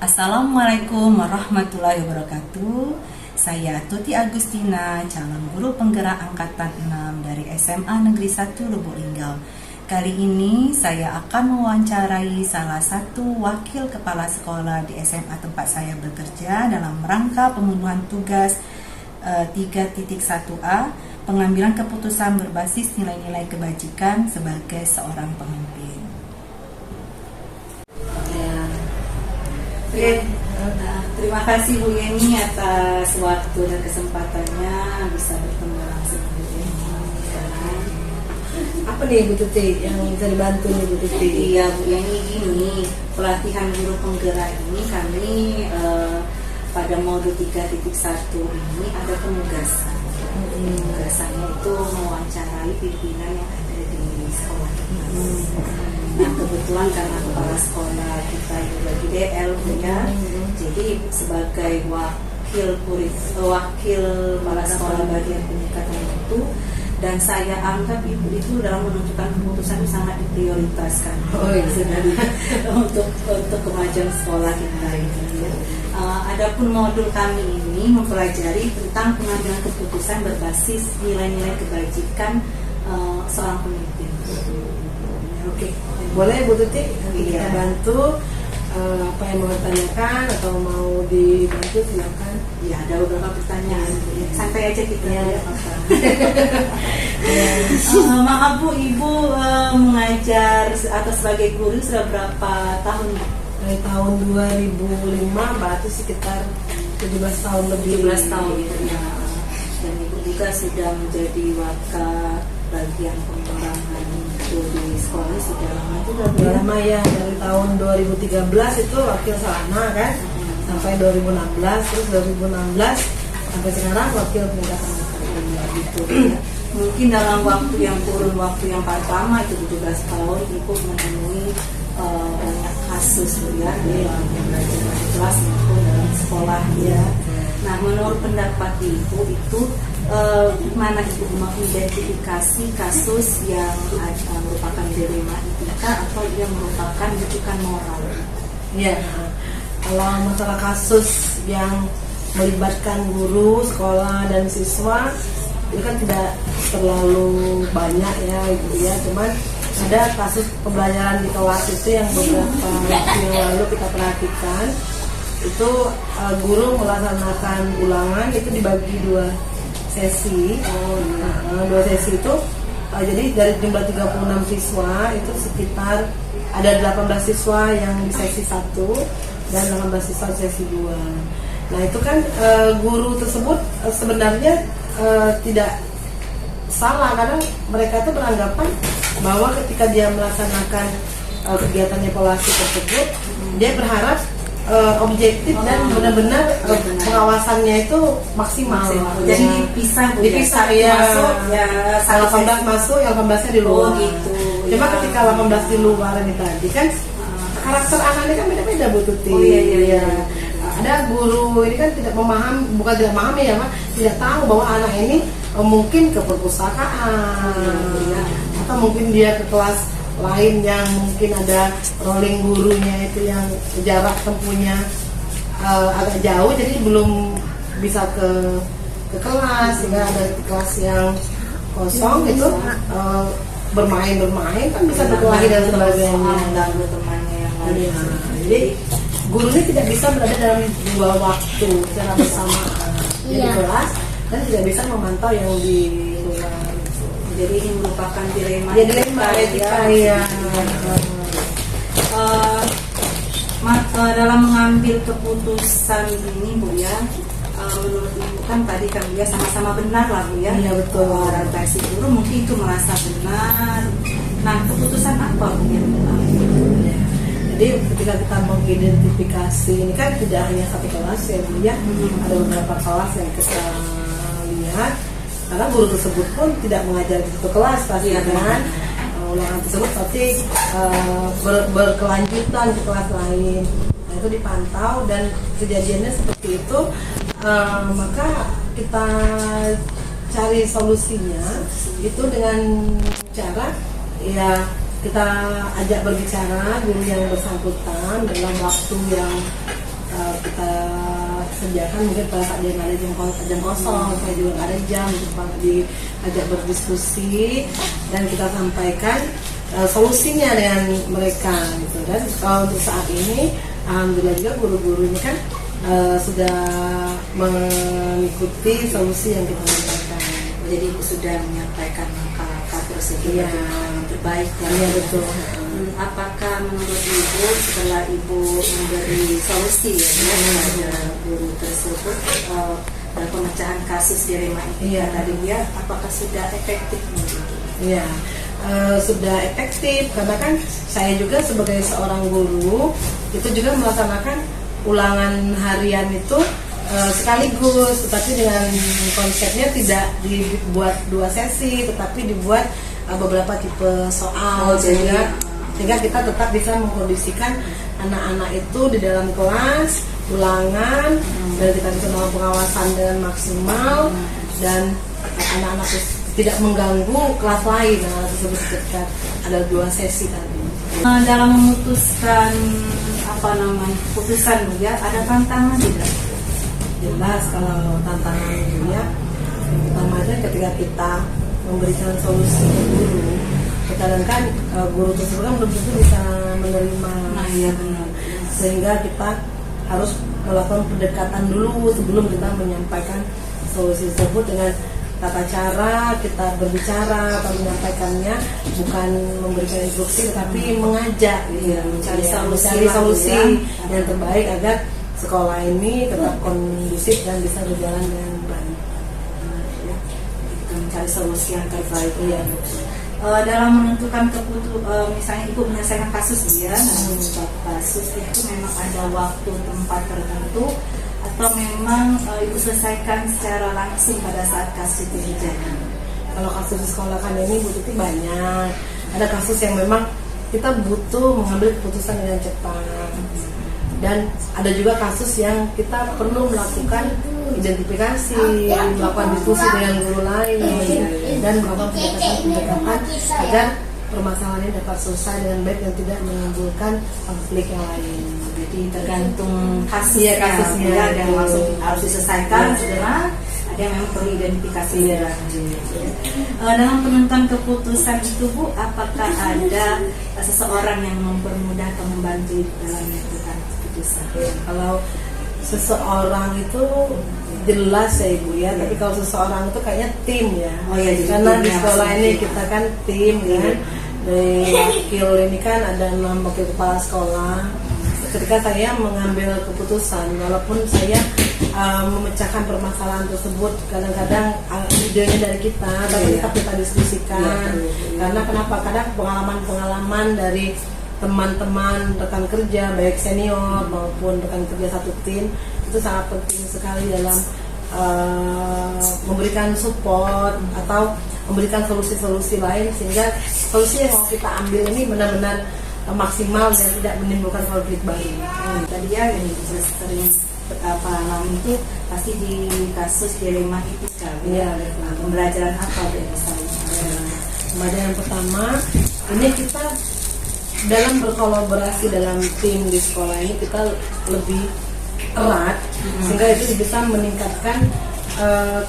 Assalamualaikum warahmatullahi wabarakatuh. Saya Tuti Agustina, calon guru penggerak angkatan 6 dari SMA Negeri 1 Lubuk Linggau. Kali ini saya akan mewawancarai salah satu wakil kepala sekolah di SMA tempat saya bekerja dalam rangka pemenuhan tugas 3.1a, pengambilan keputusan berbasis nilai-nilai kebajikan sebagai seorang pemimpin. Oke, terima kasih Bu Yeni atas waktu dan kesempatannya bisa bertemu langsung Bu Yeni. Apa nih Bu Tuti yang bisa dibantu nih Bu Tuti? Iya Bu Yeni, gini, pelatihan guru penggerak ini kami pada modul 3.1 ini ada penugasan. Penugasannya itu mewawancarai pimpinan yang ada di sekolah kita. Nah kebetulan karena kepala sekolah kita ini bagi DL ya, jadi sebagai wakil kepala sekolah bagian peningkatan itu, dan saya anggap itu dalam menentukan keputusan sangat diprioritaskan untuk kemajuan sekolah kita ini. Adapun modul kami ini mempelajari tentang pengambilan keputusan berbasis nilai-nilai kebajikan seorang pemimpin. Oke, boleh Bu Tuti kita bantu apa yang mau ditanyakan atau mau dibantu silakan. Ya, ada beberapa pertanyaan. Santai aja kita ya. Maaf Bu, Ibu mengajar atau sebagai guru sudah berapa tahun? Dari tahun 2005 berarti sekitar 17 tahun lebih. 17 tahun ya. Dan Ibu juga sudah menjadi wakil bagian pengembangan itu di sekolah sudah lama juga. Sudah lama ya, dari tahun 2013 itu wakil Sarana kan, sampai 2016, terus 2016 sampai sekarang wakil peningkatan gitu. Mungkin dalam kurun waktu yang paling lama itu 17 tahun Ibu menemui banyak kasus ya dalam belajar di kelas maupun dalam sekolah ya. Nah menurut pendapat Ibu itu mana Ibu mengidentifikasi kasus yang merupakan dilema etika atau yang merupakan rujukan moral? Ya, kalau masalah kasus yang melibatkan guru, sekolah dan siswa itu kan tidak terlalu banyak ya Ibu ya, cuman ada kasus pembelajaran di kelas itu yang beberapa waktu yang lalu kita perhatikan itu guru melaksanakan ulangan itu dibagi dua sesi. Dua sesi itu jadi dari jumlah 36 siswa itu sekitar ada 18 siswa yang di sesi 1 dan 18 siswa di sesi 2. Nah itu kan guru tersebut sebenarnya tidak salah karena mereka itu beranggapan bahwa ketika dia melaksanakan kegiatan evaluasi tersebut dia berharap objektif dan benar-benar pengawasannya itu maksimal. Jadi dipisah ya. Masuk ya 18 masuk, yang 18-nya di luar. Gitu. Cuma ketika 18 di luar ini tadi kan karakter anaknya kan beda-beda Bu Tuti. Iya. Ada guru ini kan tidak memahami, bukan tidak memahami ya, tidak tahu bahwa anak ini mungkin ke perpustakaan atau mungkin dia ke kelas lain yang mungkin ada rolling gurunya itu yang jarak tempuhnya agak jauh, jadi belum bisa ke kelas, sehingga ada kelas yang kosong itu bermain kan bisa berkelahi dan sebagainya. Jadi guru ini tidak bisa berada dalam dua waktu secara bersamaan di kelas dan tidak bisa memantau yang di luar. Jadi ini merupakan dilema etika ya. Dalam mengambil keputusan ini Bu ya, menurut Ibu kan tadi kan ya sama-sama benar lah Bu ya. Iya betul. Redaksi guru mungkin itu merasa benar. Nah keputusan apa Bu yang ya. Jadi ketika kita mengidentifikasi ini kan tidak hanya satu kelas ya Bu ya, ada beberapa kelas yang kita lihat. Karena guru tersebut pun tidak mengajar di satu kelas pasti kan, ulangan tersebut pasti berkelanjutan ke kelas lain. Nah itu dipantau dan kejadiannya seperti itu, maka kita cari solusinya itu dengan cara ya kita ajak berbicara guru yang bersangkutan dalam waktu yang kita sediakan mungkin pada saat dia nggak ada jam kosong, saya juga nggak ada jam untuk diajak berdiskusi dan kita sampaikan solusinya dengan mereka gitu. Dan untuk saat ini alhamdulillah juga guru-guru ini kan sudah mengikuti solusi yang kita sampaikan. Jadi Ibu sudah menyampaikan langkah-langkah prosedur Iya. yang terbaik ya. Iya betul. Apakah menurut Ibu setelah Ibu memberi solusi ya kepada guru tersebut dalam pemecahan kasus di Rema Etika Iya. tadi ya, apakah sudah efektif menurut Ibu? Iya, sudah efektif karena kan saya juga sebagai seorang guru itu juga melaksanakan ulangan harian itu sekaligus, tetapi dengan konsepnya tidak dibuat 2 sesi, tetapi dibuat beberapa tipe soal sehingga kita tetap bisa mengkondisikan anak-anak itu di dalam kelas ulangan dan kita bisa melakukan pengawasan dengan maksimal dan anak-anak tidak mengganggu kelas lain tersebut ketika ada 2 sesi tadi. Dalam memutuskan putusan ya, ada tantangan tidak? Jelas kalau tantangan itu ya, yang pertama itu ketika kita memberikan solusi ke guru, kadang-kadang guru tersebut kan belum tentu bisa menerima. Nah iya benar. Sehingga kita harus melakukan pendekatan dulu sebelum kita menyampaikan solusi tersebut dengan tata cara kita berbicara atau menyampaikannya, bukan memberikan instruksi tetapi mengajak gitu, mencari solusi ya, yang terbaik agar sekolah ini tetap kondusif dan bisa berjalan dengan baik. Mencari solusi yang terbaik ya. Dalam menentukan misalnya Ibu menyelesaikan kasus dia, kasus itu memang ada waktu tempat tertentu atau memang Ibu selesaikan secara langsung pada saat kasus itu terjadi? Kalau kasus di sekolah kan ini Bu Tuti banyak. Ada kasus yang memang kita butuh mengambil keputusan dengan cepat. Dan ada juga kasus yang kita perlu melakukan identifikasi, melakukan diskusi dengan guru lain dan melakukan pendekatan agar permasalahan ini dapat selesai dengan baik dan tidak menimbulkan konflik yang lain. Jadi tergantung kasusnya kasusnya ada yang langsung harus diselesaikan segera, ada yang memang perlu identifikasi lanjut. Dalam penentuan keputusan itu Bu, apakah ada seseorang yang mempermudah atau membantu dalam menentukan keputusan? Kalau seseorang itu jelas ya Ibu ya, tapi kalau seseorang itu kayaknya tim ya. Oh ya, karena di sekolah ini kita kan tim kan. Dari wakil ini kan ada 6 wakil kepala sekolah. Ketika saya mengambil keputusan, walaupun saya memecahkan permasalahan tersebut, kadang-kadang idenya dari kita, tapi tetap kita diskusikan. Karena kenapa? Kadang pengalaman-pengalaman dari teman-teman rekan kerja, baik senior maupun rekan kerja satu tim, itu sangat penting sekali dalam memberikan support atau memberikan solusi-solusi lain, sehingga solusi yang mau kita ambil ini benar-benar maksimal dan tidak menimbulkan konflik baru. Tadi ya yang sering alami itu pasti di kasus di Rema Etika. Iya, pembelajaran apa misalnya? Pembelajaran pertama ini kita dalam berkolaborasi dalam tim di sekolah ini kita lebih erat, sehingga itu bisa meningkatkan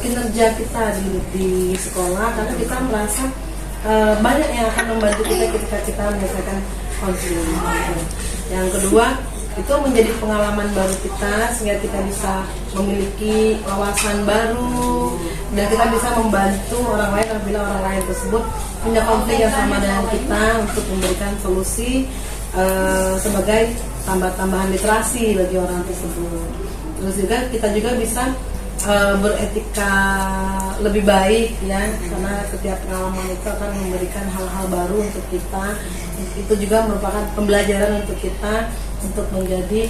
kinerja kita di sekolah, karena kita merasa banyak yang akan membantu kita ketika kita menyelesaikan konflik. Yang kedua, itu menjadi pengalaman baru kita, sehingga kita bisa memiliki wawasan baru dan kita bisa membantu orang lain apabila orang lain tersebut punya konflik yang sama dengan kita untuk memberikan solusi sebagai tambahan literasi bagi orang tersebut. Terus juga kita juga bisa beretika lebih baik ya, karena setiap pengalaman itu akan memberikan hal-hal baru untuk kita. Itu juga merupakan pembelajaran untuk kita untuk menjadi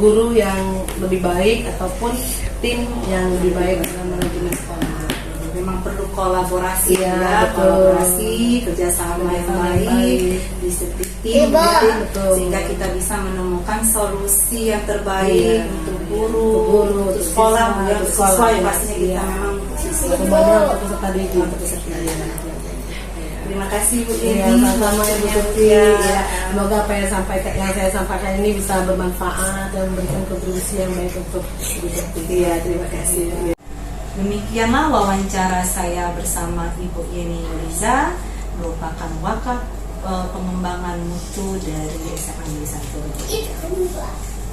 guru yang lebih baik ataupun tim yang lebih baik dalam manajemen sekolah. Memang perlu kolaborasi ya, kolaborasi, kerjasama yang baik di setiap tim, sehingga kita bisa menemukan solusi yang terbaik untuk guru, untuk sekolah, untuk siswa yang pastinya kita memang semuanya untuk peserta didik. Terima Terima kasih Bu Iya, Yeni. sama-sama Ibu Tuti. Ya. Ya, semoga apa yang saya sampaikan ini bisa bermanfaat dan memberikan kontribusi yang baik untuk Ibu Tuti. Iya, terima kasih. Demikianlah wawancara saya bersama Ibu Yeni Yuriza, merupakan wakaf pengembangan mutu dari SMA Negeri 1.